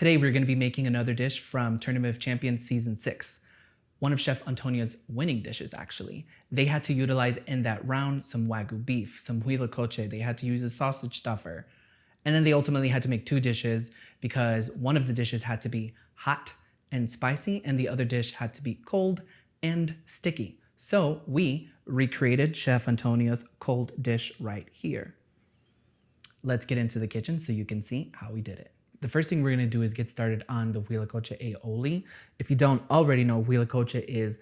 Today we're going to be making another dish from Tournament of Champions Season 6. One of Chef Antonia's winning dishes, actually. They had to utilize in that round some wagyu beef, some huitlacoche. They had to use a sausage stuffer. And then they ultimately had to make two dishes because one of the dishes had to be hot and spicy and the other dish had to be cold and sticky. So we recreated Chef Antonia's cold dish right here. Let's get into the kitchen so you can see how we did it. The first thing we're gonna do is get started on the Huitlacoche aioli. If you don't already know, Huitlacoche is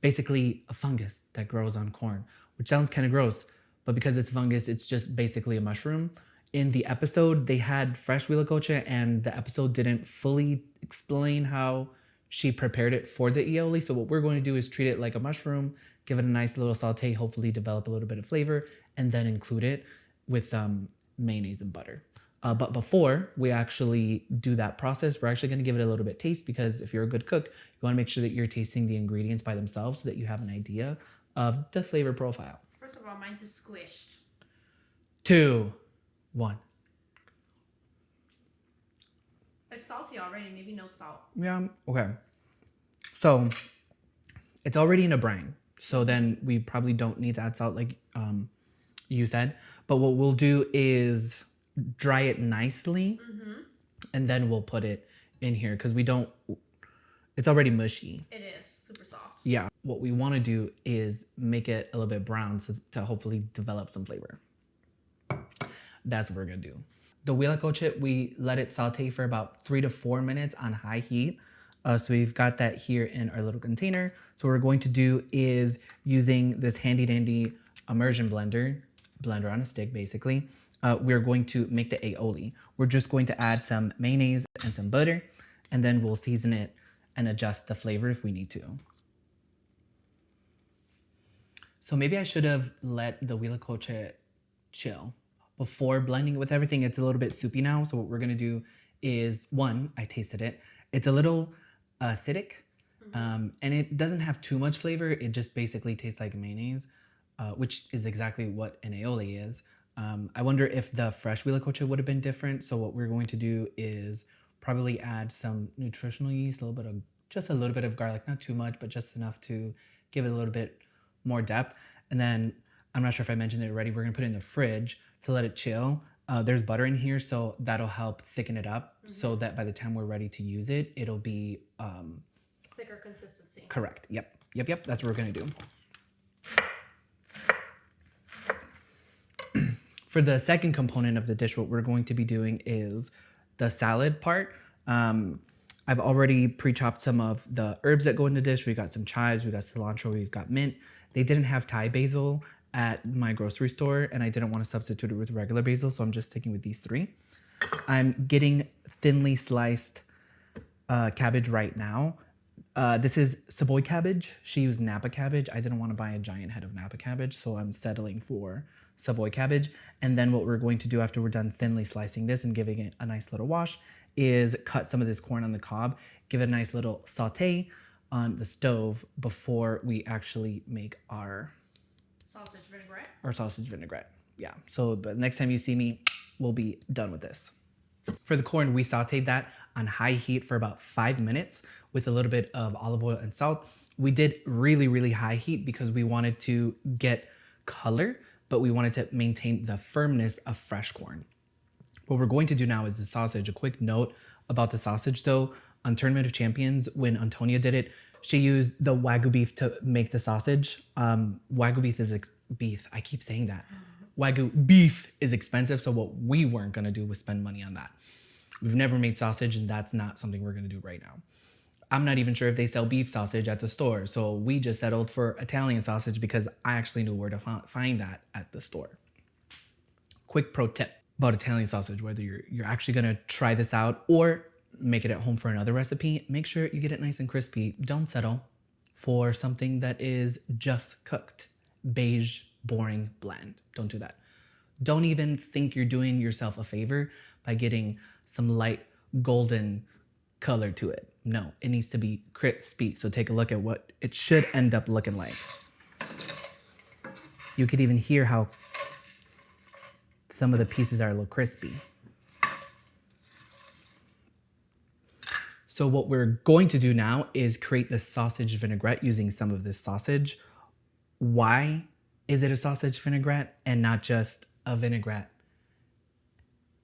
basically a fungus that grows on corn, which sounds kind of gross, but because it's fungus, it's just basically a mushroom. In the episode, they had fresh Huitlacoche and the episode didn't fully explain how she prepared it for the aioli. So what we're going to do is treat it like a mushroom, give it a nice little saute, hopefully develop a little bit of flavor, and then include it with mayonnaise and butter. But before we actually do that process, we're actually going to give it a little bit taste because if you're a good cook, you want to make sure that you're tasting the ingredients by themselves so that you have an idea of the flavor profile. First of all, mine's is squished. 2, 1. It's salty already, maybe no salt. Yeah, okay. So it's already in a brine. So then we probably don't need to add salt like you said. But what we'll do is dry it nicely and then we'll put it in here because we don't, it's already mushy. It is super soft. Yeah. What we want to do is make it a little bit brown so to hopefully develop some flavor. That's what we're going to do. The huitlacoche, we let it saute for about 3 to 4 minutes on high heat. So we've got that here in our little container. So what we're going to do is using this handy dandy immersion blender on a stick basically, we're going to make the aioli. We're just going to add some mayonnaise and some butter, and then we'll season it and adjust the flavor if we need to. So maybe I should have let the huitlacoche chill before blending it with everything. It's a little bit soupy now. So what we're gonna do is, one, I tasted it. It's a little acidic, and it doesn't have too much flavor. It just basically tastes like mayonnaise, which is exactly what an aioli is. I wonder if the fresh huitlacoche would have been different. So what we're going to do is probably add some nutritional yeast, just a little bit of garlic, not too much, but just enough to give it a little bit more depth. And then I'm not sure if I mentioned it already, we're gonna put it in the fridge to let it chill. There's butter in here, so that'll help thicken it up so that by the time we're ready to use it, it'll be thicker consistency. Correct. Yep. That's what we're gonna do. For the second component of the dish, what we're going to be doing is the salad part. I've already pre-chopped some of the herbs that go in the dish. We got some chives, we got cilantro, we've got mint. They didn't have Thai basil at my grocery store, and I didn't want to substitute it with regular basil, so I'm just sticking with these 3. I'm getting thinly sliced cabbage right now. This is Savoy cabbage. She used Napa cabbage. I didn't want to buy a giant head of Napa cabbage, so I'm settling for Savoy cabbage. And then what we're going to do after we're done thinly slicing this and giving it a nice little wash is cut some of this corn on the cob, give it a nice little saute on the stove before we actually make our sausage vinaigrette. Yeah, so the next time you see me, we'll be done with this. For the corn, we sauteed that on high heat for about 5 minutes with a little bit of olive oil and salt. We did really, really high heat because we wanted to get color, but we wanted to maintain the firmness of fresh corn. What we're going to do now is the sausage. A quick note about the sausage though, on Tournament of Champions, when Antonia did it, she used the wagyu beef to make the sausage. Wagyu beef is beef. I keep saying that. Wagyu beef is expensive, so what we weren't gonna do was spend money on that. We've never made sausage, and that's not something we're gonna do right now. I'm not even sure if they sell beef sausage at the store, so we just settled for Italian sausage because I actually knew where to find that at the store. Quick pro tip about Italian sausage, whether you're actually gonna try this out or make it at home for another recipe, make sure you get it nice and crispy. Don't settle for something that is just cooked. Beige, boring, bland. Don't do that. Don't even think you're doing yourself a favor by getting some light golden color to it. No, it needs to be crispy. So take a look at what it should end up looking like. You could even hear how some of the pieces are a little crispy. So what we're going to do now is create the sausage vinaigrette using some of this sausage. Why is it a sausage vinaigrette and not just a vinaigrette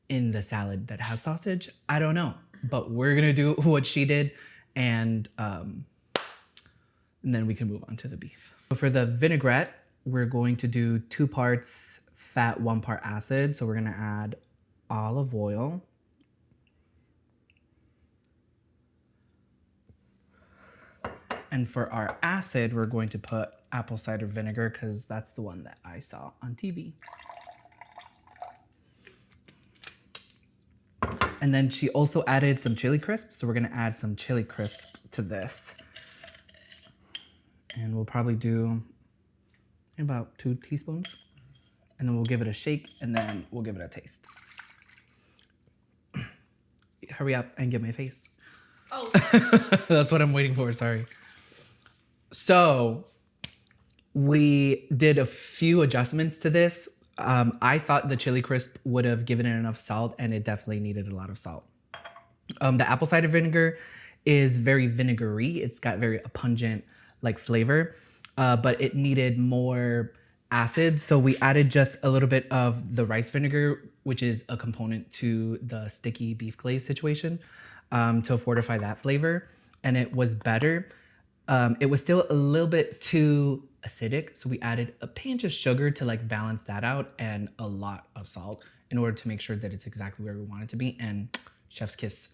in the salad that has sausage? I don't know, but we're gonna do what she did, and then we can move on to the beef. So for the vinaigrette, we're going to do 2 parts fat, 1 part acid. So we're gonna add olive oil. And for our acid, we're going to put apple cider vinegar because that's the one that I saw on TV. And then she also added some chili crisp. So we're gonna add some chili crisp to this. And we'll probably do about 2 teaspoons. And then we'll give it a shake and then we'll give it a taste. Hurry up and get my face. Oh, That's what I'm waiting for, sorry. So we did a few adjustments to this. I thought the chili crisp would have given it enough salt, and it definitely needed a lot of salt. The apple cider vinegar is very vinegary. It's got very pungent like flavor, but it needed more acid. So we added just a little bit of the rice vinegar, which is a component to the sticky beef glaze situation, to fortify that flavor. And it was better. It was still a little bit too acidic, so we added a pinch of sugar to like balance that out and a lot of salt in order to make sure that it's exactly where we want it to be, and chef's kiss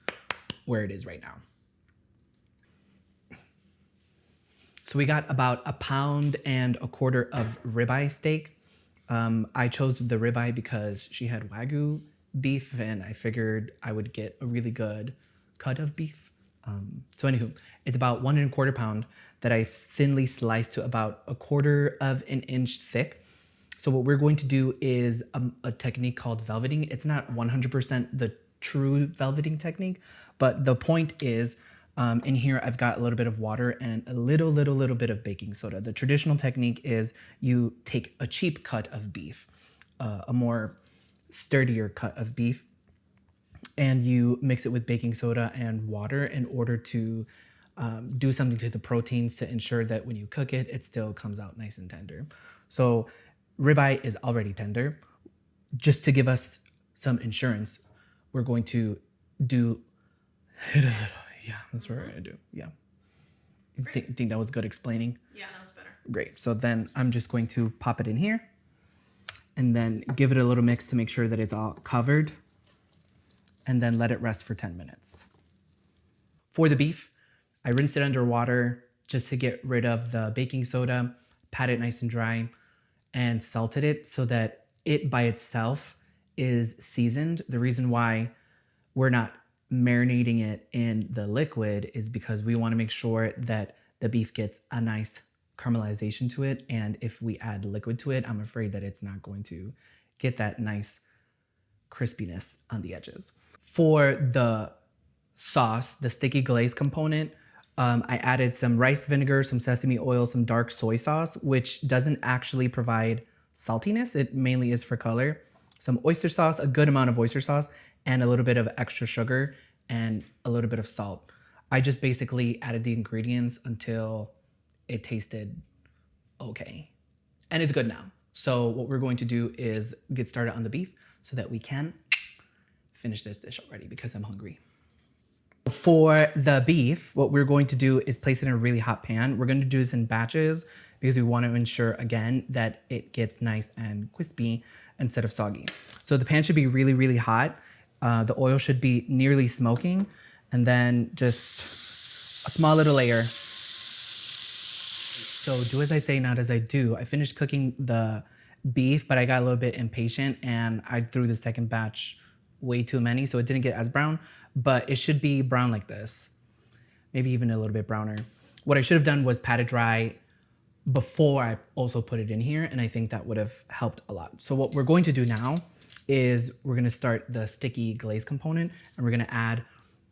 where it is right now. So we got about 1.25 pounds of ribeye steak. I chose the ribeye because she had wagyu beef and I figured I would get a really good cut of beef. So anywho, it's about 1.25 pounds that I thinly sliced to about 1/4 inch thick. So what we're going to do is a technique called velveting. It's not 100% the true velveting technique, but the point is, in here I've got a little bit of water and a little bit of baking soda. The traditional technique is you take a cheap cut of beef, a more sturdier cut of beef, and you mix it with baking soda and water in order to do something to the proteins to ensure that when you cook it, it still comes out nice and tender. So ribeye is already tender. Just to give us some insurance, we're going to do hit a little. Yeah, that's what we're gonna do. Yeah. Think that was good explaining? yeah, that was better. Great. So then I'm just going to pop it in here and then give it a little mix to make sure that it's all covered, and then let it rest for 10 minutes. For the beef, I rinsed it under water just to get rid of the baking soda, pat it nice and dry, and salted it so that it by itself is seasoned. The reason why we're not marinating it in the liquid is because we want to make sure that the beef gets a nice caramelization to it. And if we add liquid to it, I'm afraid that it's not going to get that nice crispiness on the edges. For the sauce, the sticky glaze component, I added some rice vinegar, some sesame oil, some dark soy sauce, which doesn't actually provide saltiness. It mainly is for color. Some oyster sauce, a good amount of oyster sauce, and a little bit of extra sugar and a little bit of salt. I just basically added the ingredients until it tasted okay. And it's good now. So what we're going to do is get started on the beef so that we can finish this dish already because I'm hungry. For the beef, what we're going to do is place it in a really hot pan. We're going to do this in batches because we want to ensure, again, that it gets nice and crispy instead of soggy. So the pan should be really hot. The oil should be nearly smoking, and then just a small little layer. So do as I say, not as I do. I finished cooking the beef, but I got a little bit impatient and I threw the second batch way too many, so it didn't get as brown, but it should be brown like this. Maybe even a little bit browner. What I should have done was pat it dry before I also put it in here, and I think that would have helped a lot. So what we're going to do now is we're gonna start the sticky glaze component, and we're gonna add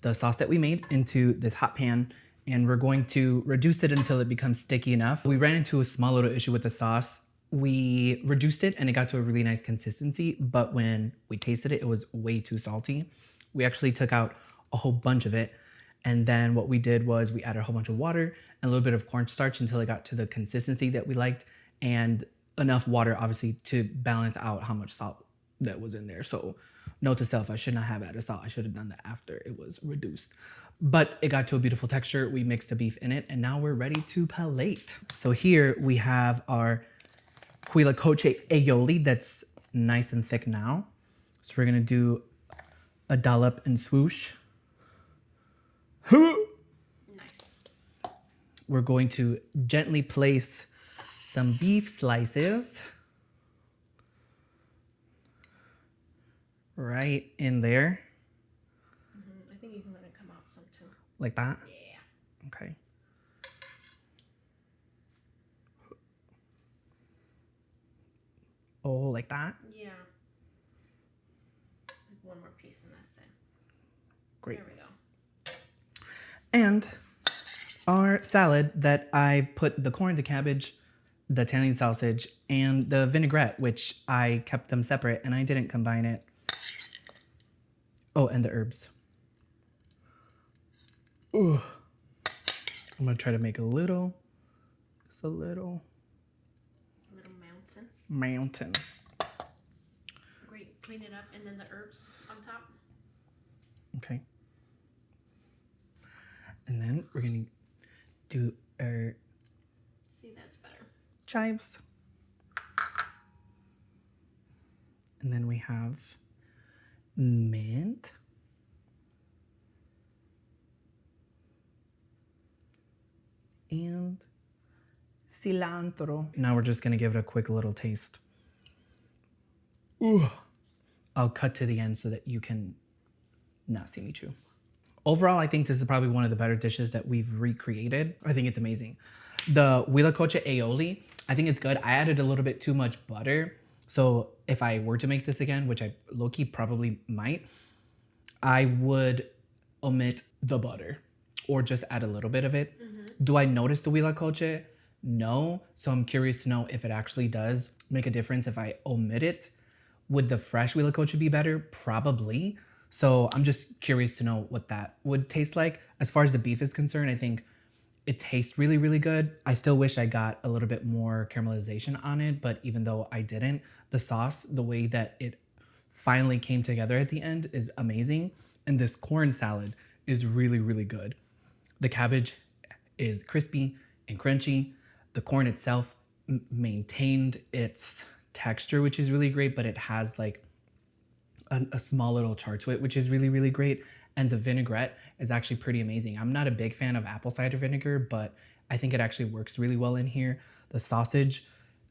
the sauce that we made into this hot pan, and we're going to reduce it until it becomes sticky enough. We ran into a small little issue with the sauce. We reduced it and it got to a really nice consistency, but when we tasted it, it was way too salty. We actually took out a whole bunch of it, And then what we did was we added a whole bunch of water and a little bit of cornstarch until it got to the consistency that we liked, and enough water obviously to balance out how much salt that was in there. So note to self, I should not have added salt. I should have done that after it was reduced. But it got to a beautiful texture. We mixed the beef in it, and now we're ready to palate. So here we have our Huitlacoche Aioli that's nice and thick now. So we're gonna do a dollop and swoosh. Nice. We're going to gently place some beef slices right in there, I think you can let it come out some too. like that. Yeah. Okay. Oh, like that? Yeah. Like one more piece in that side. Great. There we go. And our salad that I put the corn, the cabbage, the Italian sausage, and the vinaigrette, which I kept them separate and I didn't combine it. Oh, and the herbs. Ooh. I'm gonna try to make a little, just a little A little mountain. mountain. Great. Clean it up, and then the herbs on top. Okay. And then we're gonna do our See, that's better. chives. And then we have mint. And cilantro. Now we're just gonna give it a quick little taste. Ooh. I'll cut to the end so that you can not see me chew. Overall, I think this is probably one of the better dishes that we've recreated. I think it's amazing. The Huitlacoche Aioli, I think it's good. I added a little bit too much butter. So if I were to make this again, which I low-key probably might, I would omit the butter or just add a little bit of it. Do I notice the Huitlacoche? No. So I'm curious to know if it actually does make a difference if I omit it. Would the fresh Huitlacoche be better? Probably. So I'm just curious to know what that would taste like. As far as the beef is concerned, I think it tastes really, really good. I still wish I got a little bit more caramelization on it, but even though I didn't, the sauce, the way that it finally came together at the end is amazing. And this corn salad is really, really good. The cabbage is crispy and crunchy. The corn itself maintained its texture, which is really great, but it has like a small little char to it, which is really, really great. And the vinaigrette is actually pretty amazing. I'm not a big fan of apple cider vinegar, but I think it actually works really well in here. The sausage,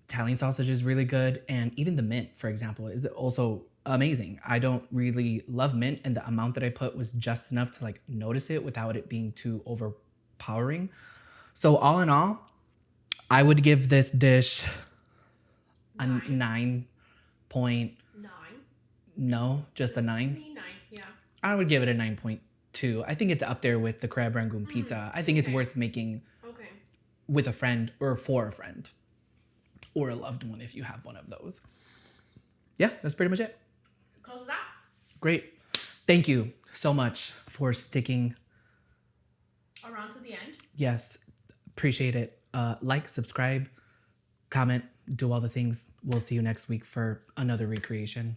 Italian sausage is really good. And even the mint, for example, is also amazing. I don't really love mint, and the amount that I put was just enough to like notice it without it being too overpowering. So all in all, I would give this dish a 9 point, 9. no, just a 9. Maybe 9. Yeah. I would give it a 9.2. I think it's up there with the crab rangoon pizza. I think it's okay. worth making Okay. with a friend or for a friend or a loved one if you have one of those. Yeah, that's pretty much it. Close it out. Great. Thank you so much for sticking. Around to the end. Yes, appreciate it. Like, subscribe, comment, do all the things. We'll see you next week for another recreation.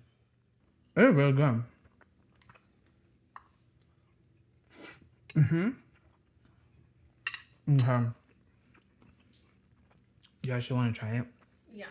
Oh, well done. Okay. You actually want to try it?